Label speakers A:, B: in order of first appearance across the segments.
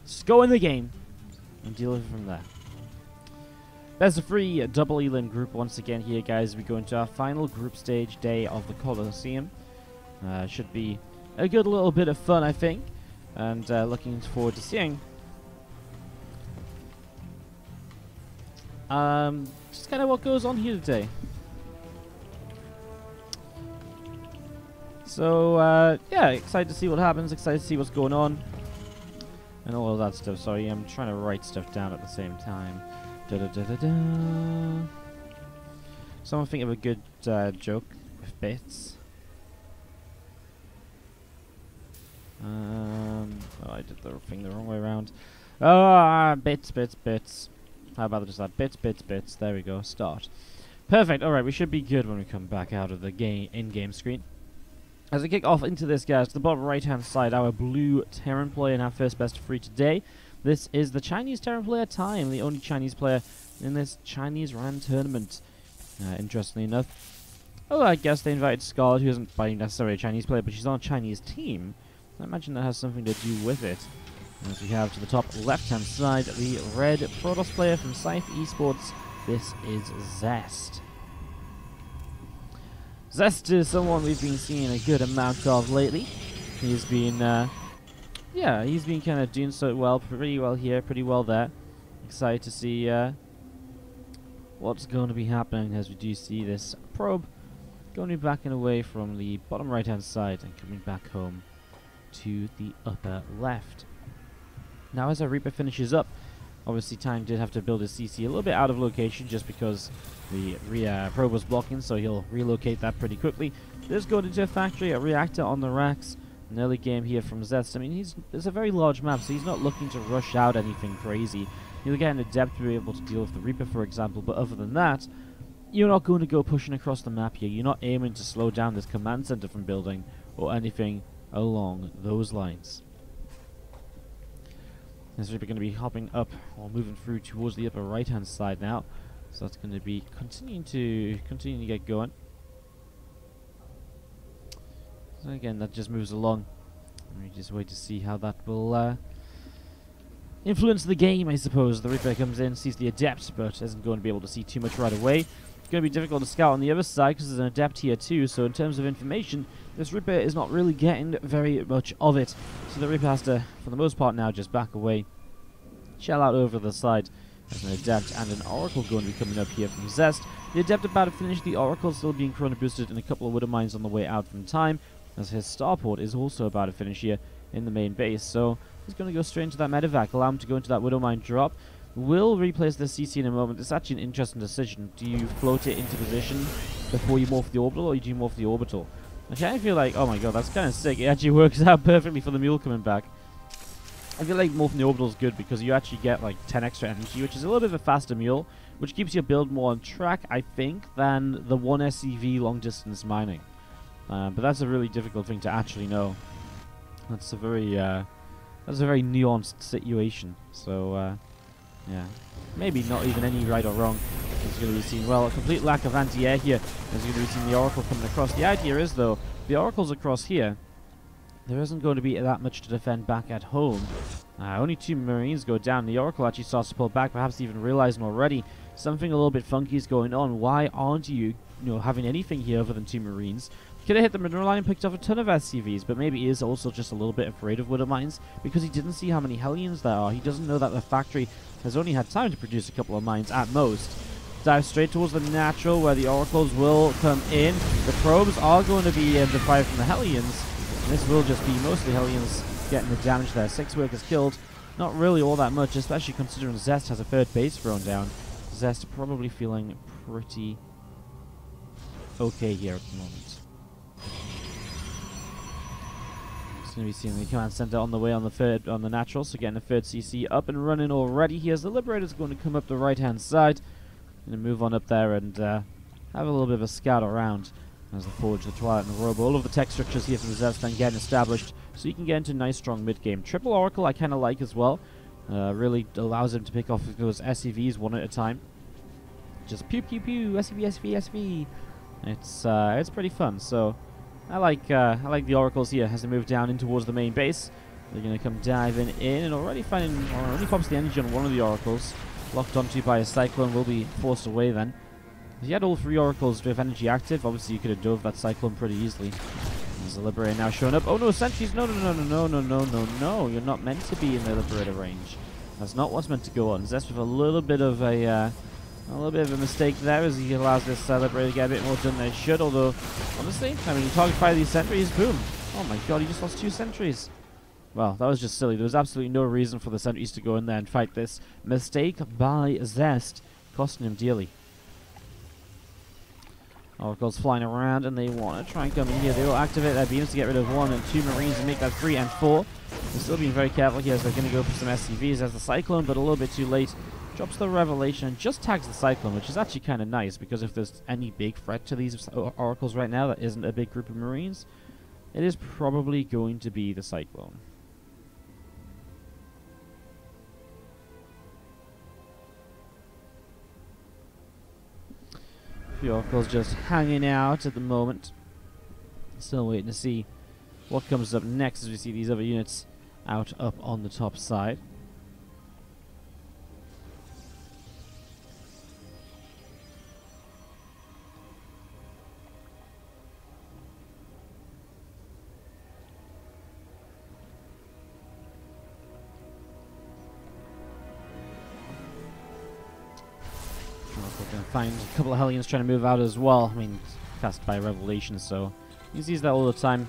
A: Just go in the game and deal with it from there. There's a free double Elim group once again here, guys. We go into our final group stage day of the Coliseum. Should be a good little bit of fun, I think. And looking forward to seeing. Just kind of what goes on here today. So, yeah, excited to see what happens, excited to see what's going on. And all of that stuff. Sorry, I'm trying to write stuff down at the same time. Someone think of a good joke with bits. Oh, I did the thing the wrong way around. Bits. How about just that? Bits. There we go. Start. Perfect. Alright, we should be good when we come back out of the in-game screen. As we kick off into this, guys, to the bottom right-hand side, our blue Terran player in our first best of 3 today. This is the Chinese Terran player Time, the only Chinese player in this Chinese RAN tournament. Interestingly enough. Oh, I guess they invited Scarlet, who isn't by necessarily a Chinese player, but she's on a Chinese team. I imagine that has something to do with it. As we have to the top left-hand side, the red Protoss player from Scythe Esports. This is Zest. Zest is someone we've been seeing a good amount of lately. He's been, yeah, he's been kind of doing so well, pretty well here, pretty well there. Excited to see what's going to be happening as we do see this probe going to be backing away from the bottom right-hand side and coming back home to the upper left. Now, as our Reaper finishes up, obviously Time did have to build his CC a little bit out of location just because the probe was blocking, so he'll relocate that pretty quickly. Just going into a factory, a reactor on the racks. An early game here from Zest. I mean, it's a very large map, so he's not looking to rush out anything crazy. He'll get an adept to be able to deal with the Reaper, for example, but other than that, you're not going to go pushing across the map here. You're not aiming to slow down this command center from building or anything along those lines. This Reaper going to be hopping up or moving through towards the upper right-hand side now. So that's going to be continuing to get going. So again, that just moves along. We just wait to see how that will influence the game, I suppose. The Reaper comes in, sees the Adept, but isn't going to be able to see too much right away. It's going to be difficult to scout on the other side because there's an Adept here too. So in terms of information, this Reaper is not really getting very much of it. So the Reaper has to, for the most part now, just back away, shell out over the side. There's an Adept and an Oracle going to be coming up here from Zest. The Adept about to finish, the Oracle still being chrono boosted, and a couple of Widow Mines on the way out from Time, as his starport is also about to finish here in the main base. So he's going to go straight into that medevac, allow him to go into that Widow Mine drop. We'll replace the CC in a moment. It's actually an interesting decision. Do you float it into position before you morph the orbital, or you do morph the orbital? I kind of feel like, oh my god, that's kind of sick. It actually works out perfectly for the mule coming back. I feel like morphing the orbital is good because you actually get like 10 extra energy, which is a little bit of a faster mule, which keeps your build more on track, I think, than the 1 SCV long distance mining. But that's a really difficult thing to actually know. That's a very nuanced situation. So yeah, maybe not even any right or wrong. It's going to be seen. Well, a complete lack of anti-air here. There's going to be seen the Oracle coming across. The idea is though, the Oracle's across here. There isn't going to be that much to defend back at home. Only 2 Marines go down. The Oracle actually starts to pull back, perhaps even realizing already something a little bit funky is going on. Why aren't you having anything here other than 2 Marines? Could have hit the mineral line and picked off a ton of SCVs, but maybe he is also just a little bit afraid of Widow Mines because he didn't see how many Hellions there are. He doesn't know that the factory has only had time to produce a couple of mines at most. Dive straight towards the natural where the Oracles will come in. The probes are going to be able to fire from the Hellions. This will just be mostly Hellions getting the damage there. 6 workers killed. Not really all that much, especially considering Zest has a 3rd base thrown down. Zest probably feeling pretty okay here at the moment. It's going to be seeing the command center on the way on the natural, so getting a 3rd CC up and running already. Here's the Liberator's going to come up the right-hand side. Going to move on up there and have a little bit of a scout around. As the Forge, the Twilight, and the Robo. All of the tech structures here from the Zest then getting established, so you can get into nice, strong mid-game. Triple Oracle I kind of like as well. Really allows him to pick off those SCVs one at a time. Just pew pew pew, SCV, SCV, SCV. It's pretty fun. So I like the Oracles here as they move down in towards the main base. They're going to come diving in and already only pops the energy on one of the oracles. Locked onto by a cyclone, will be forced away then. If you had all 3 oracles with energy active, obviously you could have dove that cyclone pretty easily. There's a Liberator now showing up. Oh no, sentries! No, you're not meant to be in the Liberator range. That's not what's meant to go on. Zest with a little bit of a mistake there as he allows this Liberator to get a bit more done than it should. Although, honestly, I mean, you target fire these sentries, boom! Oh my god, he just lost 2 sentries. Well, that was just silly. There was absolutely no reason for the sentries to go in there and fight this. Mistake by Zest, costing him dearly. Oracles flying around, and they want to try and come in here. They will activate their beams to get rid of 1 and 2 Marines and make that 3 and 4. They're still being very careful here as they're going to go for some SCVs as the Cyclone, but a little bit too late. Drops the Revelation and just tags the Cyclone, which is actually kind of nice, because if there's any big threat to these Oracles right now that isn't a big group of Marines, it is probably going to be the Cyclone. The Oracle's just hanging out at the moment. Still waiting to see what comes up next as we see these other units out up on the top side. Going to find a couple of Hellions trying to move out as well. I mean, cast by Revelation, so he sees that all the time.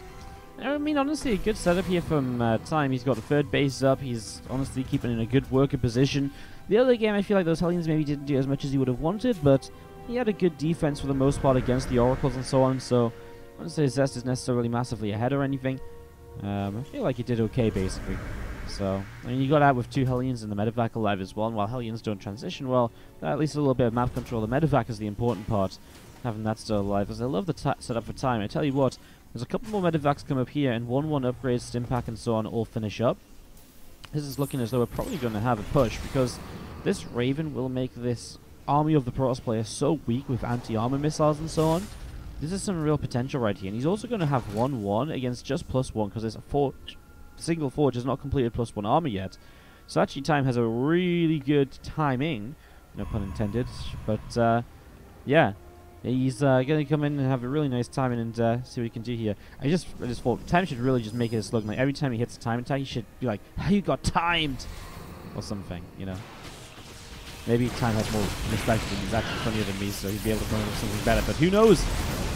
A: I mean, honestly, a good setup here from Time. He's got the 3rd base up. He's honestly keeping in a good worker position. The other game, I feel like those Hellions maybe didn't do as much as he would have wanted, but he had a good defense for the most part against the Oracles and so on, so I wouldn't say Zest is necessarily massively ahead or anything. I feel like he did okay, basically. So, I mean, you got out with 2 Hellions and the medevac alive as well, and while Hellions don't transition well, at least a little bit of map control. The medevac is the important part, having that still alive, as I love the setup for Time. I tell you what, there's a couple more medevacs come up here, and 1-1 upgrades, Stimpack and so on all finish up. This is looking as though we're probably going to have a push, because this Raven will make this army of the Protoss player so weak with anti-armor missiles and so on. This is some real potential right here, and he's also going to have 1-1 against just +1, because there's a single forge has not completed +1 armor yet. So actually Time has a really good timing, no pun intended, but yeah, he's going to come in and have a really nice timing and see what he can do here. I just thought Time should really just make it a slogan. Like every time he hits a time attack, he should be like, "How you got timed?" or something, you know. Maybe Time has more respect and he's actually funnier than me, so he'd be able to come up with something better, but who knows?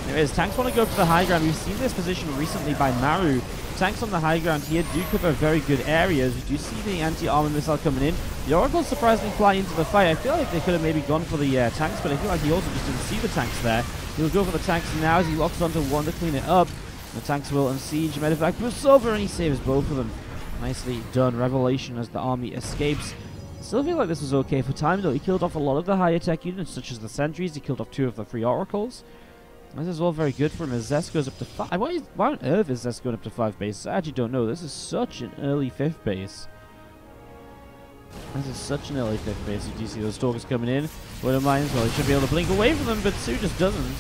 A: Anyways, tanks want to go for the high ground. We've seen this position recently by Maru. Tanks on the high ground here do cover very good areas. We do see the anti-armor missile coming in. The Oracles surprisingly fly into the fight. I feel like they could have maybe gone for the tanks, but I feel like he also just didn't see the tanks there. He'll go for the tanks now as he locks onto 1 to clean it up. The tanks will unsiege medevac bursts over and he saves both of them. Nicely done. Revelation as the army escapes. Still feel like this was okay for Time though. He killed off a lot of the higher tech units such as the sentries. He killed off 2 of the 3 Oracles. This is all very good for him as Zest goes up to 5. Why on earth is Zest going up to 5 bases? I actually don't know. This is such an early 5th base. This is such an early 5th base. You do see those Stalkers coming in. Widow Mines, well, he should be able to blink away from them, but Sue just doesn't.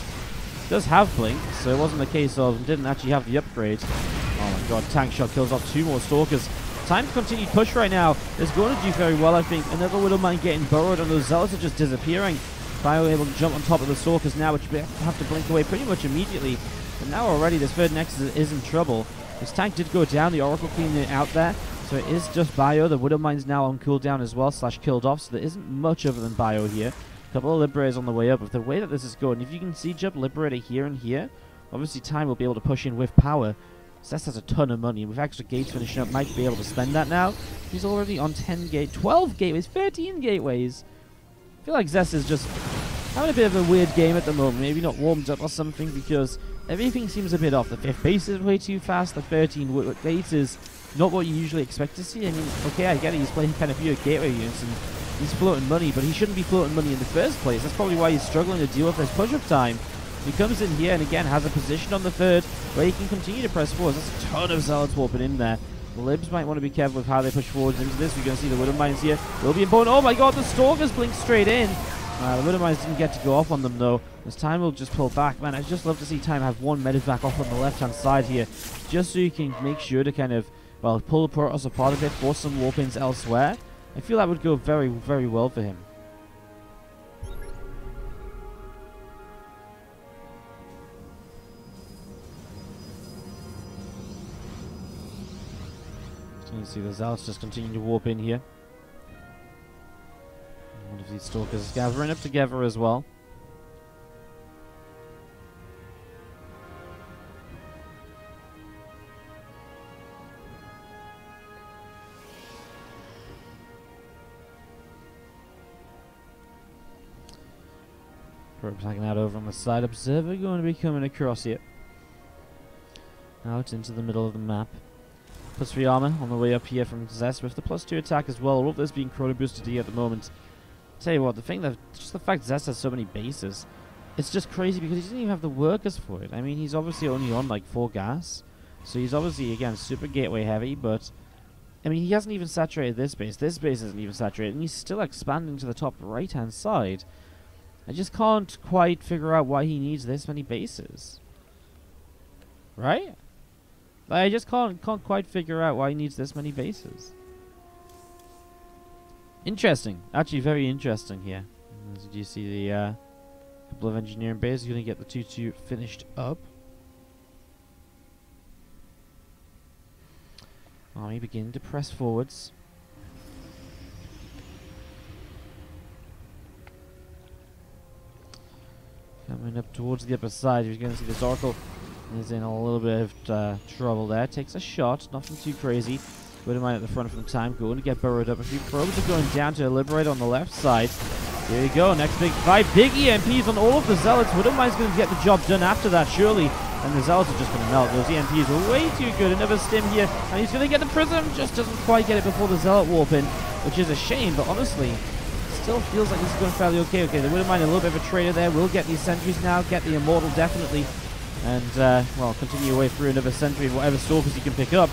A: Does have blink, so it wasn't a case of didn't actually have the upgrade. Oh my god, tank shot kills off 2 more Stalkers. Time's continued push right now is going to do very well, I think. Another Widow Mine getting burrowed, and those Zealots are just disappearing. Bio able to jump on top of the Stalkers now, which we have to blink away pretty much immediately. But now already this 3rd Nexus is in trouble. This tank did go down, the Oracle cleaning it out there. So it is just Bio. The Widow Mine's now on cooldown as well, / killed off. So there isn't much other than Bio here. A couple of Liberators on the way up. With the way that this is going, if you can siege up Liberator here and here, obviously Time will be able to push in with power. Zest has a ton of money, and with extra gates finishing up, might be able to spend that now. He's already on 10 gateways, 12 gateways, 13 gateways. I feel like Zest is just having a bit of a weird game at the moment. Maybe not warmed up or something, because everything seems a bit off. The 5th base is way too fast. The 13 gates is not what you usually expect to see. I mean, okay, I get it. He's playing kind of fewer gateway units, and he's floating money, but he shouldn't be floating money in the first place. That's probably why he's struggling to deal with this push-up time. He comes in here and again has a position on the 3rd where he can continue to press forwards. There's a ton of Zealots warping in there. The Libs might want to be careful with how they push forwards into this. We're going to see the Widow Mines here. Will be important. Oh my god, the Stalkers blink straight in. The Widow Mines didn't get to go off on them though. This Time will just pull back. Man, I'd just love to see Time have 1 medevac off on the left-hand side here, just so you can make sure to kind of well, pull the Protoss apart a bit, force some warp-ins elsewhere. I feel that would go very, very well for him. So you see the Zealots just continue to warp in here. One of these Stalkers is gathering up together as well. Probes hanging out over on the side. Observer going to be coming across here. Out into the middle of the map. +3 armor on the way up here from Zest with the +2 attack as well. All of this being chrono boosted here at the moment. Tell you what, just the fact Zest has so many bases, it's just crazy because he doesn't even have the workers for it. I mean, he's obviously only on like 4 gas, so he's obviously, again, super gateway heavy, but I mean, he hasn't even saturated this base. This base isn't even saturated, and he's still expanding to the top right-hand side. I just can't quite figure out why he needs this many bases. Right? I just can't quite figure out why he needs this many bases. Interesting. Actually, very interesting here. As you see the couple of engineering bases, you're going to get the 2-2 finished up. Army beginning to press forwards. Coming up towards the upper side, you're going to see this Oracle is in a little bit of trouble there. Takes a shot, nothing too crazy. Wouldn't mind at the front from time. Going to get burrowed up. A few probes are going down to Liberate on the left side. There you go, next big fight. Big EMPs on all of the Zealots. Wouldn't mind's going to get the job done after that, surely. And the Zealots are just going to melt. Those EMPs are way too good. Another stim here, and he's going to get the Prism. Just doesn't quite get it before the Zealot warp in, which is a shame, but honestly, still feels like this is going fairly okay. Okay, they wouldn't mind a little bit of a trader there. We'll get these sentries now, get the Immortal definitely, and well, continue your way through another sentry of whatever Stalkers you can pick up.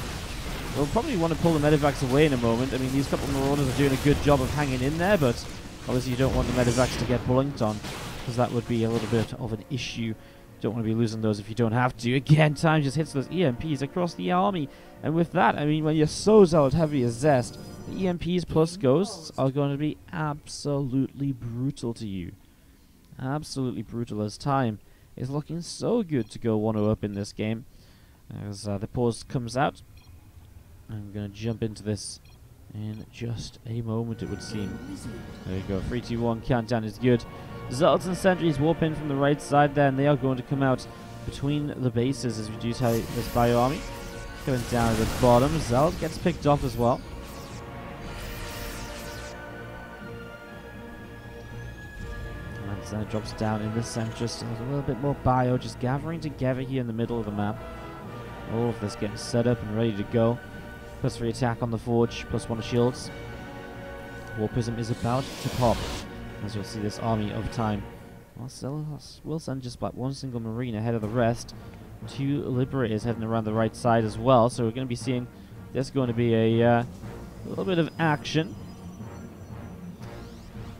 A: We'll probably want to pull the Medivacs away in a moment. I mean, these couple of Marauders are doing a good job of hanging in there, but obviously you don't want the Medivacs to get bullinked on, because that would be a little bit of an issue. Don't want to be losing those if you don't have to. Again, time just hits those EMPs across the army, and with that, I mean, when you're so Zealot heavy as Zest, the EMPs plus Ghosts are going to be absolutely brutal to you. Absolutely brutal, as time is looking so good to go 1-0 up in this game. As the pause comes out, I'm going to jump into this in just a moment, it would seem. There we go, 3, 2, 1, countdown is good. Zealots and sentries warp in from the right side there, and they are going to come out between the bases as we do this bio army. Going down at the bottom, Zealot gets picked off as well. And it drops down in the center, just a little bit more bio, just gathering together here in the middle of the map. All of this getting set up and ready to go. +3 attack on the Forge, +1 shields. War Prism is about to pop, as you'll see this army of time. We'll send just about one single Marine ahead of the rest. 2 Liberators heading around the right side as well, so we're going to be seeing there's going to be a little bit of action.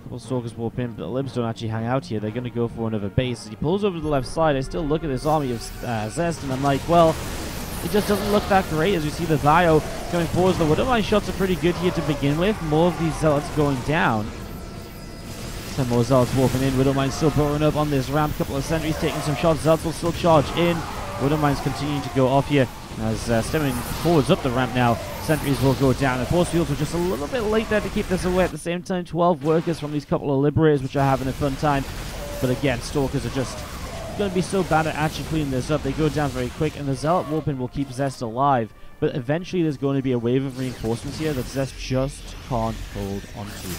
A: Couple Stalkers warp in, but the Libs don't actually hang out here. They're going to go for another base. As he pulls over to the left side, I still look at this army of Zest, and I'm like, well, it just doesn't look that great as we see the bio coming forward. The Widowmine shots are pretty good here to begin with. More of these Zealots going down. Some more Zealots warping in. Widowmine still burrowing up on this ramp. Couple of sentries taking some shots. Zealots will still charge in. Widowmine's continuing to go off here as stemming forwards up the ramp now. Sentries will go down. The force fields were just a little bit late there to keep this away. At the same time, 12 workers from these couple of Liberators, which are having a fun time. But again, Stalkers are just going to be so bad at actually cleaning this up. They go down very quick, and the Zealot warping will keep Zest alive. But eventually there's going to be a wave of reinforcements here that Zest just can't hold onto.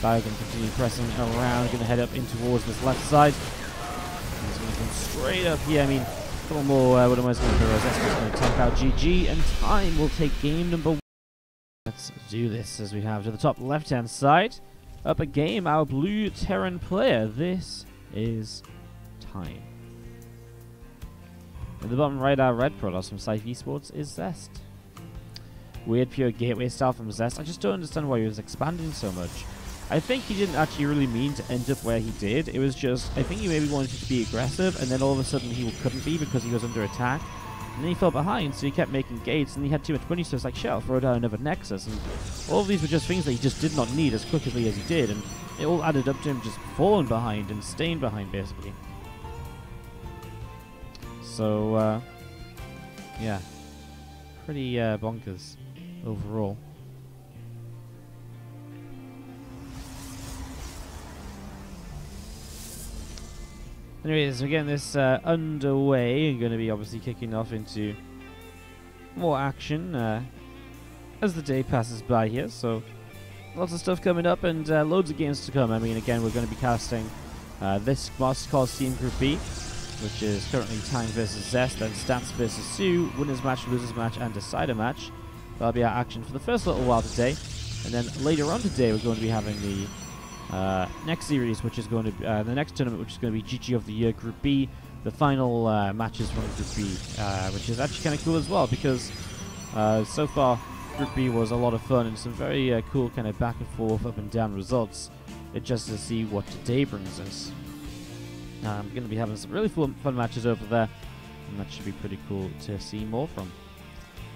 A: Bio can continue pressing around, going to head up in towards this left side. He's going to come straight up here. I mean, a couple more, what am I going to do? Zest is going to tank out GG, and time will take game number 1. Let's do this as we have to the top left-hand side. Up a game, our blue Terran player. This is time. In the bottom right, our red Protoss from Scythe Esports is Zest. Weird pure gateway style from Zest. I just don't understand why he was expanding so much. I think he didn't actually really mean to end up where he did. It was just, I think he maybe wanted to be aggressive, and then all of a sudden he couldn't be because he was under attack. And then he fell behind, so he kept making gates, and he had too much money, so it's like, shit, I'll throw down another Nexus. And all of these were just things that he just did not need as quickly as he did, and it all added up to him just falling behind and staying behind, basically. So, yeah. Pretty bonkers overall. Anyways, we're getting this underway. We're going to be obviously kicking off into more action as the day passes by here. So, lots of stuff coming up and loads of games to come. I mean, again, we're going to be casting this Coliseum Group B, which is currently Time versus Zest, then Stats versus Sue, winners match, losers match, and decider match. That'll be our action for the first little while today. And then later on today, we're going to be having the next series, which is going to be the next tournament, which is going to be GG of the Year Group B, the final matches from Group B, which is actually kind of cool as well, because so far Group B was a lot of fun and some very cool kind of back and forth, up and down results. It's just to see what today brings us. I'm going to be having some really fun matches over there, and that should be pretty cool to see more from.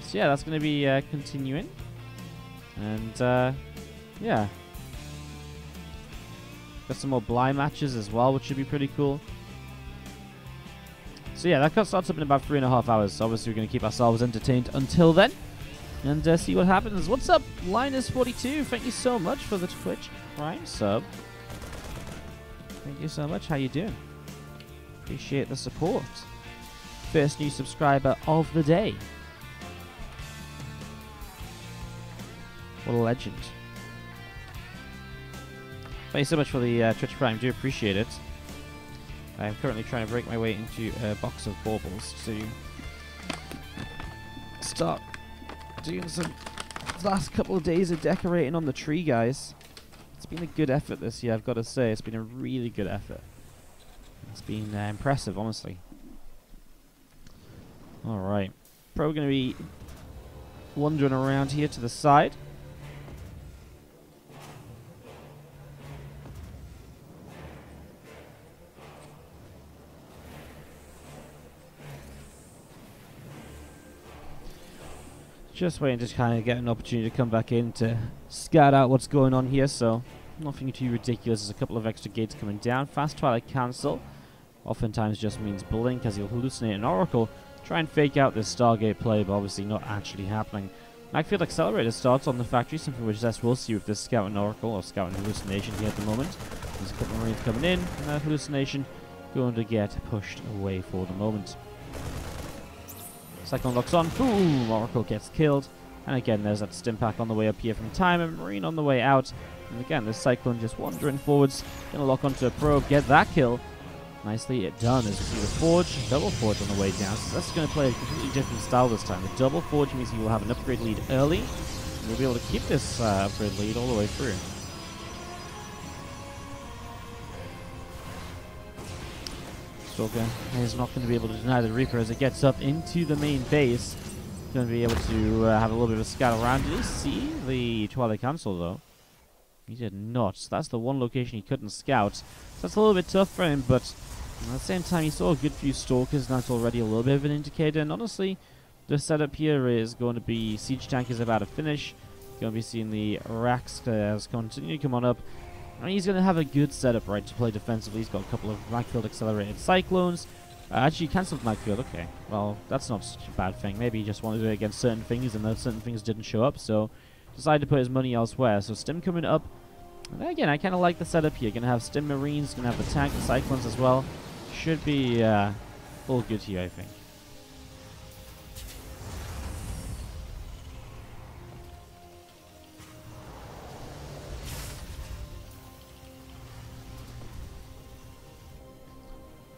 A: So yeah, that's going to be continuing, and yeah. Got some more blind matches as well, which should be pretty cool. So yeah, that starts up in about 3.5 hours. So obviously we're going to keep ourselves entertained until then. And see what happens. What's up, Linus42? Thank you so much for the Twitch Prime sub. Thank you so much. How you doing? Appreciate the support. First new subscriber of the day. What a legend. Thank you so much for the Twitch Prime. Do appreciate it. I'm currently trying to break my way into a box of baubles to start doing some last couple of days of decorating on the tree, guys. It's been a good effort this year, I've got to say. It's been a really good effort. It's been impressive, honestly. Alright. Probably going to be wandering around here to the side. Just waiting to kind of get an opportunity to come back in to scout out what's going on here, so nothing too ridiculous. There's a couple of extra gates coming down. Fast Twilight Cancel oftentimes just means blink as you'll hallucinate an Oracle. Try and fake out this Stargate play, but obviously not actually happening. Magfield Accelerator starts on the factory, something which Zest will see with this Scout and Oracle, or Scout and Hallucination here at the moment. There's a couple of Marines coming in, and that Hallucination going to get pushed away for the moment. Cyclone locks on, boom, Oracle gets killed, and again there's that stim pack on the way up here from Time, and Marine on the way out, and again this Cyclone just wandering forwards, gonna lock onto a probe, get that kill, nicely done, as we see the Forge, double Forge on the way down, so that's gonna play a completely different style this time. The double Forge means he will have an upgrade lead early, and we'll be able to keep this upgrade lead all the way through. Stalker is not going to be able to deny the Reaper as it gets up into the main base. Going to be able to have a little bit of a scout around. Did he see the Twilight Council though? He did not. So that's the one location he couldn't scout. So that's a little bit tough for him, but at the same time he saw a good few Stalkers, and that's already a little bit of an indicator. And honestly, the setup here is going to be Siege Tank is about to finish. Going to be seeing the Rax continue to come on up. And he's going to have a good setup, right, to play defensively. He's got a couple of Magfield accelerated Cyclones. Actually, cancelled Magfield. Okay, well, that's not such a bad thing. Maybe he just wanted to do it against certain things, and those certain things didn't show up, so decided to put his money elsewhere. So Stim coming up. And again, I kind of like the setup here. Going to have Stim Marines, going to have the tank, the Cyclones as well. Should be all good here, I think.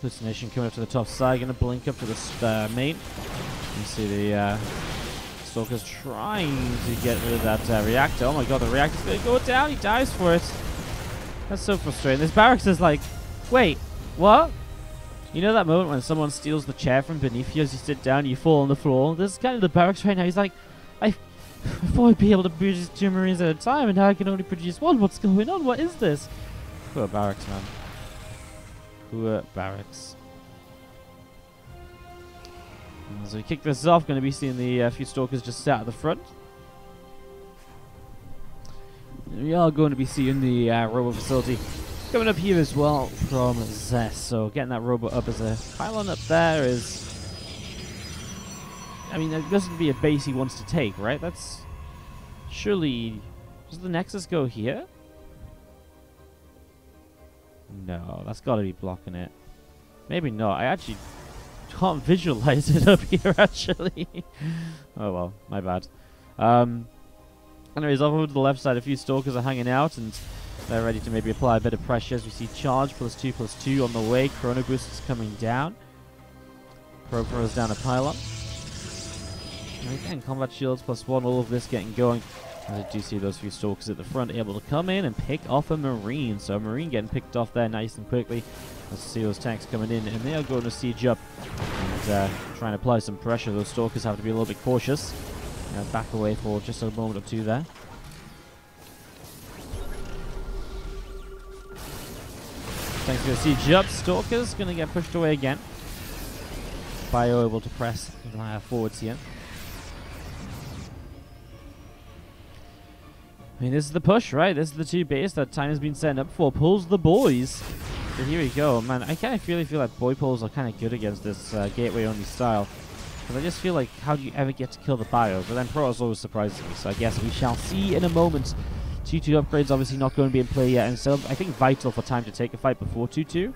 A: Hallucination coming up to the top side, going to blink up to the main. You see the Stalker's trying to get rid of that reactor. Oh my god, the reactor's going to go down. He dies for it. That's so frustrating. This barracks is like, wait, what? You know that moment when someone steals the chair from beneath you as you sit down, you fall on the floor? This is kind of the barracks right now. He's like, I thought I'd be able to produce 2 Marines at a time, and now I can only produce 1. What's going on? What is this? Poor barracks, man. Poor barracks. As we kick this off, going to be seeing the few Stalkers just sat at the front. We are going to be seeing the robot facility coming up here as well from Zest. So getting that robot up as a pylon up there is... I mean, it doesn't be a base he wants to take, right? That's... Surely... Does the Nexus go here? No, that's got to be blocking it. Maybe not. I actually can't visualize it up here, actually. Oh well, my bad. Anyways, over to the left side, a few Stalkers are hanging out, and they're ready to maybe apply a bit of pressure as we see charge +2/+2 on the way. Chrono Boost is coming down. Probe throws down a pylon. And again, combat shields +1, all of this getting going. As I do see those few Stalkers at the front able to come in and pick off a Marine. So a Marine getting picked off there nice and quickly. Let's see those tanks coming in, and they are going to siege up and trying to apply some pressure. Those Stalkers have to be a little bit cautious. Back away for just a moment or two there. Thanks for the siege up. Stalkers going to get pushed away again. Bio able to press forwards here. I mean, this is the push, right? This is the 2 base that time has been set up for. Pulls the boys. So here we go. Man, I kind of really feel like boy pulls are kind of good against this gateway-only style. Because I just feel like, how do you ever get to kill the bio? But then Protoss always surprises me, so I guess we shall see in a moment. 2-2 upgrades obviously not going to be in play yet, and still, I think, vital for time to take a fight before 2-2.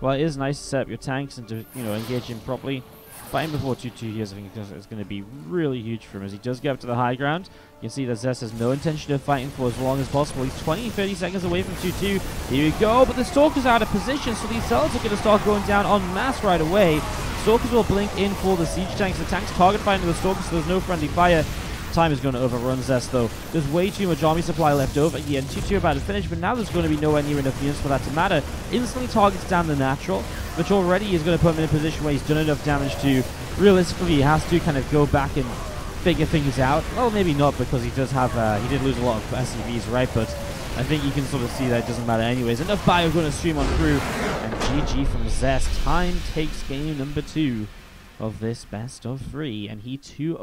A: While it is nice to set up your tanks and to, you know, engage him properly, fighting before 2-2 here, I think it's going to be really huge for him as he does get up to the high ground. You can see that Zest has no intention of fighting for as long as possible. He's 20-30 seconds away from 2-2. Here we go, but the Stalker's out of position, so these cells are going to start going down en masse right away. Stalkers will blink in for the siege tanks. The tanks target fire into the Stalkers, so there's no friendly fire. Time is going to overrun Zest, though. There's way too much army supply left over. Yeah, 2-2 about to finish, but now there's going to be nowhere near enough units for that to matter. Instantly targets down the natural, which already is going to put him in a position where he's done enough damage to, realistically, he has to kind of go back and figure things out. Well, maybe not, because he does have, he did lose a lot of SCVs, right? But I think you can sort of see that it doesn't matter anyways. Enough bio going to stream on through, and GG from Zest. Time takes game number 2 of this best of 3, and he too